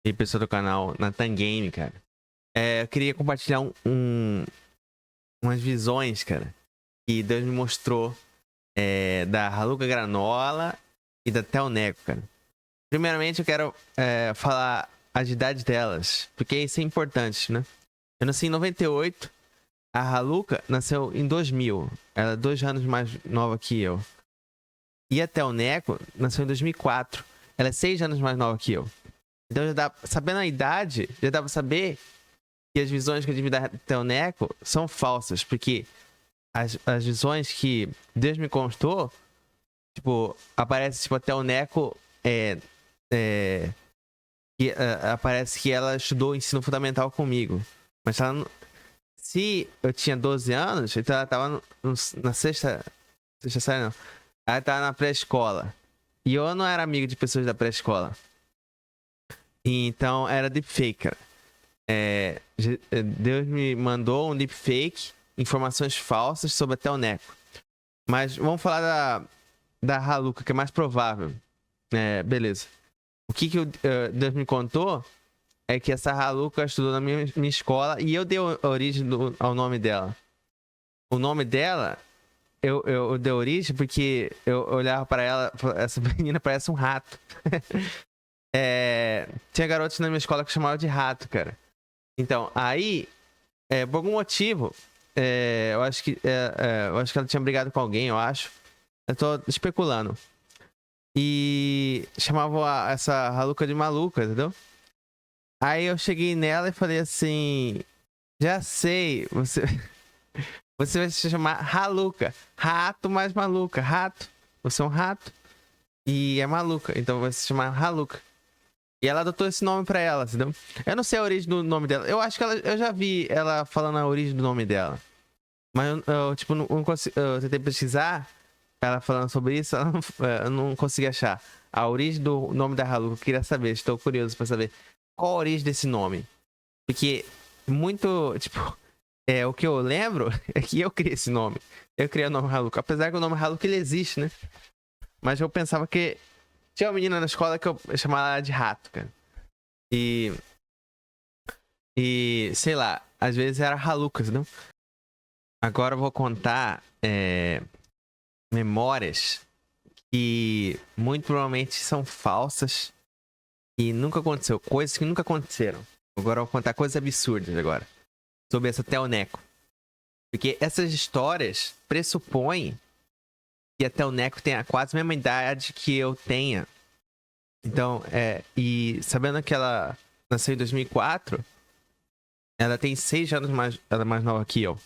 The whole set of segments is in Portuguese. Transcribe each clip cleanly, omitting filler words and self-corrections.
E pessoa do canal Nathan Game, cara. Eu queria compartilhar umas visões, cara, que Deus me mostrou da Haluca Granola e da Telneco, cara. Primeiramente, eu quero falar as idades delas, porque isso é importante, né? Eu nasci em 98, a Haluca nasceu em 2000. Ela é 2 anos mais nova que eu. E a Telneco nasceu em 2004. Ela é 6 anos mais nova que eu. Então, sabendo a idade, já dá pra saber que as visões que eu tive da Telneco são falsas, porque as visões que Deus me contou, tipo, aparece, tipo, a Telneco aparece que ela estudou ensino fundamental comigo. Mas se eu tinha 12 anos, então ela tava na sexta série, não. Ela tava na pré-escola. E eu não era amigo de pessoas da pré-escola. Então era deepfake, cara. Deus me mandou um deepfake, informações falsas sobre a Telneco. Mas vamos falar da Haluca, que é mais provável. Beleza. O que Deus me contou é que essa Haluca estudou na minha escola e eu dei origem ao nome dela. O nome dela, eu dei origem porque eu olhava para ela, essa menina parece um rato. Tinha garotos na minha escola que chamavam de rato, cara. Então, aí, por algum motivo, eu acho que ela tinha brigado com alguém, eu acho. Eu tô especulando. E chamavam essa Haluca de maluca, entendeu? Aí eu cheguei nela e falei assim: já sei, você vai se chamar Haluca. Rato mais maluca. Rato. Você é um rato. E é maluca. Então vai se chamar Haluca. E ela adotou esse nome pra ela, entendeu? Eu não sei a origem do nome dela. Eu acho que eu já vi ela falando a origem do nome dela. Mas eu tipo, não consigo. Eu tentei pesquisar ela falando sobre isso, eu não consegui achar a origem do nome da Haluca. Eu queria saber, estou curioso pra saber qual a origem desse nome. Porque muito, tipo, o que eu lembro é que eu criei esse nome. Eu criei o nome Haluca. Apesar que o nome Haluca ele existe, né? Mas eu pensava que tinha uma menina na escola que eu chamava ela de rato, cara. E sei lá, às vezes era Halucas, não? Agora eu vou contar memórias que muito provavelmente são falsas e nunca aconteceu. Coisas que nunca aconteceram. Agora eu vou contar coisas absurdas agora. Sobre essa Telneco. Porque essas histórias pressupõem que a Telneco tenha quase a mesma idade que eu tenha. Então, e sabendo que ela nasceu em 2004, ela tem 6 anos ela é mais nova que eu.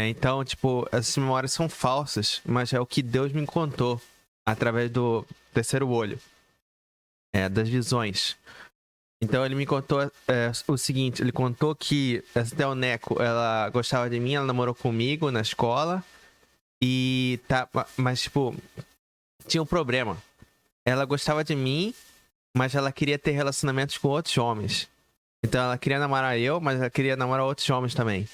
Então, tipo, essas memórias são falsas, mas é o que Deus me contou através do terceiro olho. Das visões. Então ele me contou o seguinte, ele contou que essa Telneco, ela gostava de mim, ela namorou comigo na escola. E tá, mas tipo, tinha um problema. Ela gostava de mim, mas ela queria ter relacionamentos com outros homens. Então ela queria namorar eu, mas ela queria namorar outros homens também.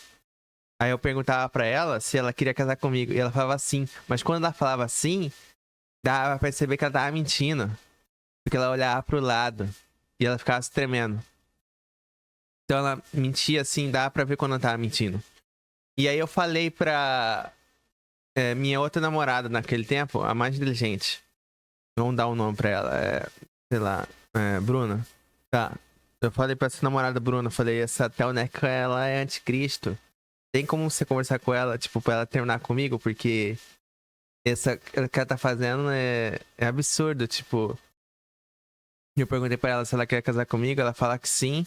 Aí eu perguntava pra ela se ela queria casar comigo. E ela falava sim. Mas quando ela falava sim, dava pra perceber que ela tava mentindo. Porque ela olhava pro lado. E ela ficava se tremendo. Então ela mentia assim, dava pra ver quando ela tava mentindo. E aí eu falei pra minha outra namorada naquele tempo, a mais inteligente. Vamos dar um nome pra ela. Sei lá, Bruna. Tá. Eu falei pra essa namorada Bruna, falei, essa Telneco, ela é anticristo. Tem como você conversar com ela, tipo, pra ela terminar comigo? Porque o que ela tá fazendo é absurdo, tipo. Eu perguntei pra ela se ela quer casar comigo, ela fala que sim.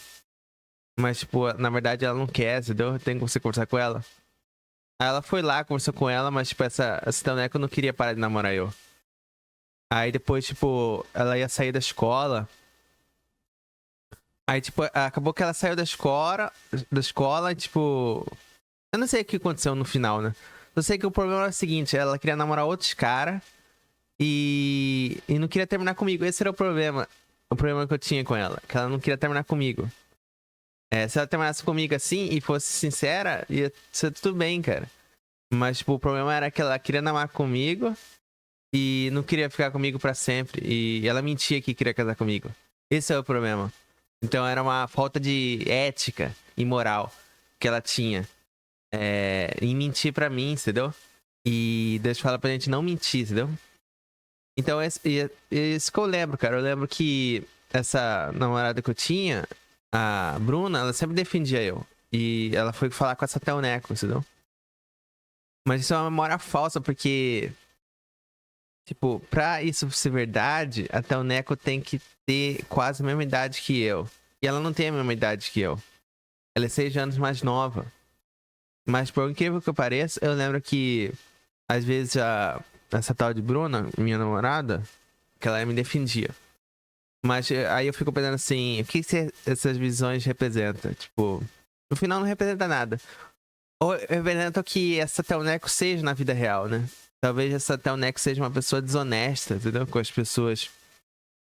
Mas, tipo, na verdade ela não quer, entendeu? Tem como você conversar com ela? Aí ela foi lá, conversou com ela, mas, tipo, essa Telneco não queria parar de namorar eu. Aí depois, tipo, ela ia sair da escola. Aí, tipo, acabou que ela saiu da escola e, tipo... Eu não sei o que aconteceu no final, né? Eu sei que o problema era o seguinte, ela queria namorar outros caras e não queria terminar comigo. Esse era o problema. O problema que eu tinha com ela, que ela não queria terminar comigo. Se ela terminasse comigo assim e fosse sincera, ia ser tudo bem, cara. Mas, tipo, o problema era que ela queria namorar comigo e não queria ficar comigo pra sempre. E ela mentia que queria casar comigo. Esse é o problema. Então era uma falta de ética e moral que ela tinha em mentir pra mim, entendeu? E Deus fala pra gente não mentir, entendeu? Então isso que eu lembro, cara. Eu lembro que essa namorada que eu tinha, a Bruna, ela sempre defendia eu. E ela foi falar com essa Telneco, entendeu? Mas isso é uma memória falsa, porque, tipo, pra isso ser verdade, a Telneco tem que ter quase a mesma idade que eu. E ela não tem a mesma idade que eu. Ela é 6 anos mais nova. Mas por incrível que pareça, eu lembro que às vezes essa tal de Bruna, minha namorada, que ela me defendia. Mas aí eu fico pensando assim, o que essas visões representam? Tipo, no final não representa nada. Ou representa que essa Telneco seja na vida real, né? Talvez essa Telneco seja uma pessoa desonesta, entendeu? Com as pessoas.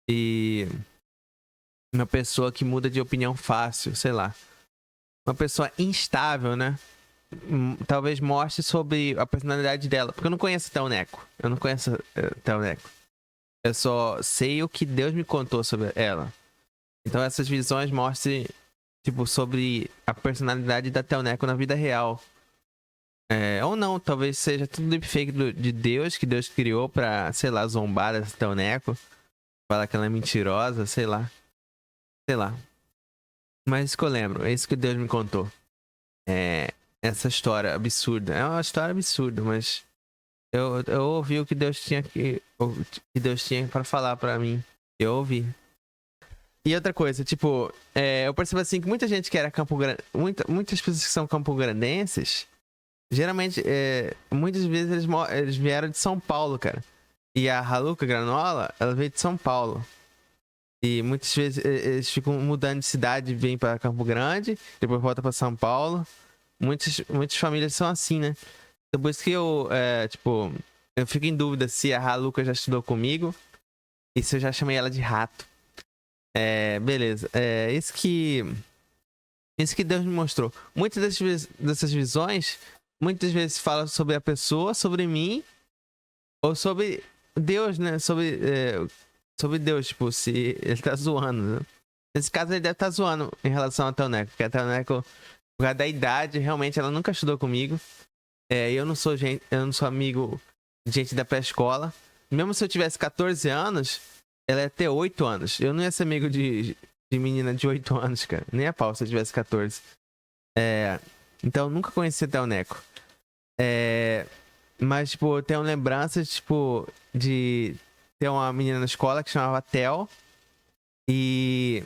E uma pessoa que muda de opinião fácil, sei lá. Uma pessoa instável, né? Talvez mostre sobre a personalidade dela. Porque eu não conheço a Telneco. Eu não conheço a Telneco. Eu só sei o que Deus me contou sobre ela. Então essas visões mostram, tipo, sobre a personalidade da Telneco na vida real. Ou não, talvez seja tudo deepfake de Deus, que Deus criou pra, sei lá, zombar dessa Telneco. Falar que ela é mentirosa, sei lá. Sei lá. Mas isso que eu lembro, é isso que Deus me contou. Essa história absurda. É uma história absurda, mas eu ouvi o que Deus tinha que Deus tinha para falar pra mim. Eu ouvi. E outra coisa, tipo, eu percebo assim que muita gente que era Campo Grande. Muitas pessoas que são campograndenses, geralmente, muitas vezes eles vieram de São Paulo, cara. E a Haluca Granola, ela veio de São Paulo. E muitas vezes eles ficam mudando de cidade, vêm pra Campo Grande, depois voltam pra São Paulo. Muitas famílias são assim, né? Então por isso que tipo, eu fico em dúvida se a Haluca já estudou comigo e se eu já chamei ela de rato. Beleza. Isso que Deus me mostrou. Muitas dessas visões, muitas vezes fala sobre a pessoa, sobre mim, ou sobre Deus, né? Sobre Deus, tipo, se ele tá zoando, né? Nesse caso, ele deve estar zoando em relação a Telneco, porque a Telneco, por causa da idade, realmente ela nunca estudou comigo. Eu não sou amigo de gente da pré-escola. Mesmo se eu tivesse 14 anos, ela ia ter 8 anos. Eu não ia ser amigo de menina de 8 anos, cara. Nem a pau se eu tivesse 14. Então, eu nunca conheci a Telneco. Mas, tipo, eu tenho lembranças, tipo, de ter uma menina na escola que chamava Tel. E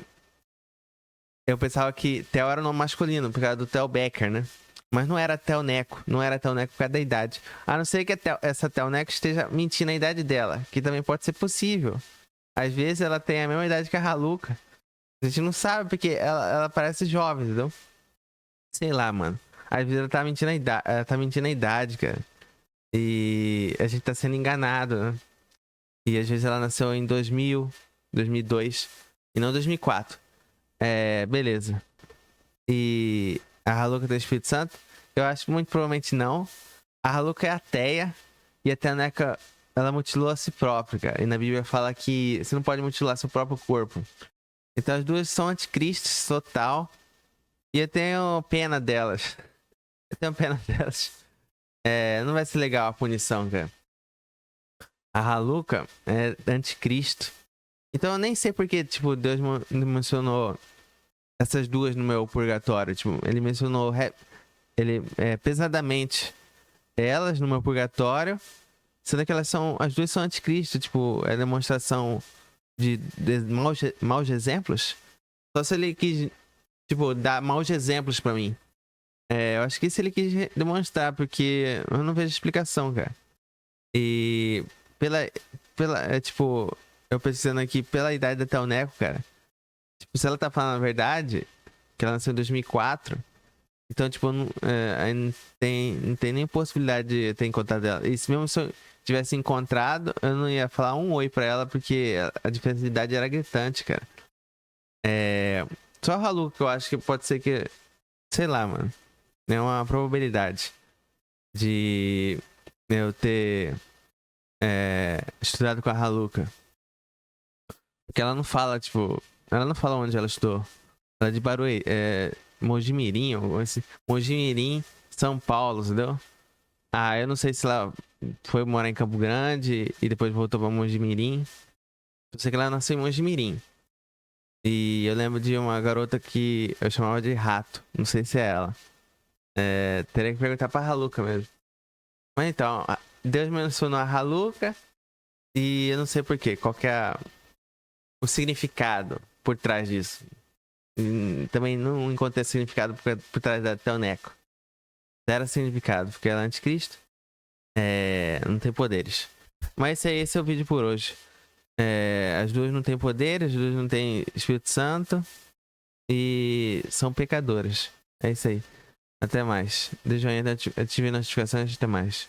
eu pensava que Tel era o nome masculino, por causa do Tel Becker, né? Mas não era Telneco. Não era Telneco por causa da idade. A não ser que essa Telneco esteja mentindo a idade dela. Que também pode ser possível. Às vezes ela tem a mesma idade que a Haluca. A gente não sabe porque ela parece jovem, entendeu? Sei lá, mano. Às vezes ela tá mentindo a idade, cara. E a gente tá sendo enganado, né? E às vezes ela nasceu em 2000, 2002 e não 2004. Beleza. E a Haluca tem o Espírito Santo? Eu acho muito provavelmente não. A Haluca é ateia e a Teneca, ela mutilou a si própria, cara. E na Bíblia fala que você não pode mutilar seu próprio corpo. Então as duas são anticristos total. E eu tenho pena delas. Eu tenho pena delas. Não vai ser legal a punição, cara. A Haluca é anticristo. Então eu nem sei porque, tipo, Deus mencionou essas duas no meu purgatório. Tipo, ele mencionou pesadamente elas no meu purgatório. Sendo que as duas são anticristo. Tipo, é demonstração de maus exemplos. Só se ele quis, tipo, dar maus exemplos pra mim. Eu acho que isso ele quis demonstrar, porque eu não vejo explicação, cara. E tipo, eu pesquisando aqui pela idade da Telneco, cara. Tipo, se ela tá falando a verdade, que ela nasceu em 2004, então, tipo, aí não tem nem possibilidade de eu ter encontrado ela. E se mesmo se eu tivesse encontrado, eu não ia falar um oi pra ela, porque a diferença de idade era gritante, cara. Só o Halu que eu acho que pode ser que, sei lá, mano. É uma probabilidade de eu ter estudado com a Haluca. Que ela não fala, tipo... Ela não fala onde ela estudou. Ela é de Barueri. É... Mojimirim, ou esse... Mojimirim, São Paulo, entendeu? Ah, eu não sei se ela foi morar em Campo Grande e depois voltou pra Mojimirim. Eu sei que ela nasceu em Mojimirim. E eu lembro de uma garota que eu chamava de Rato. Não sei se é ela. É, teria que perguntar pra Haluca mesmo. Mas então, Deus mencionou a Haluca e eu não sei porquê. Qual que é o significado por trás disso. Também não encontrei significado por trás da Teoneco. Zero significado, porque ela é anticristo. Não tem poderes. Mas esse é o vídeo por hoje. As duas não têm poderes, as duas não têm Espírito Santo. E são pecadoras. É isso aí. Até mais. Dê joinha, ative notificações. Até mais.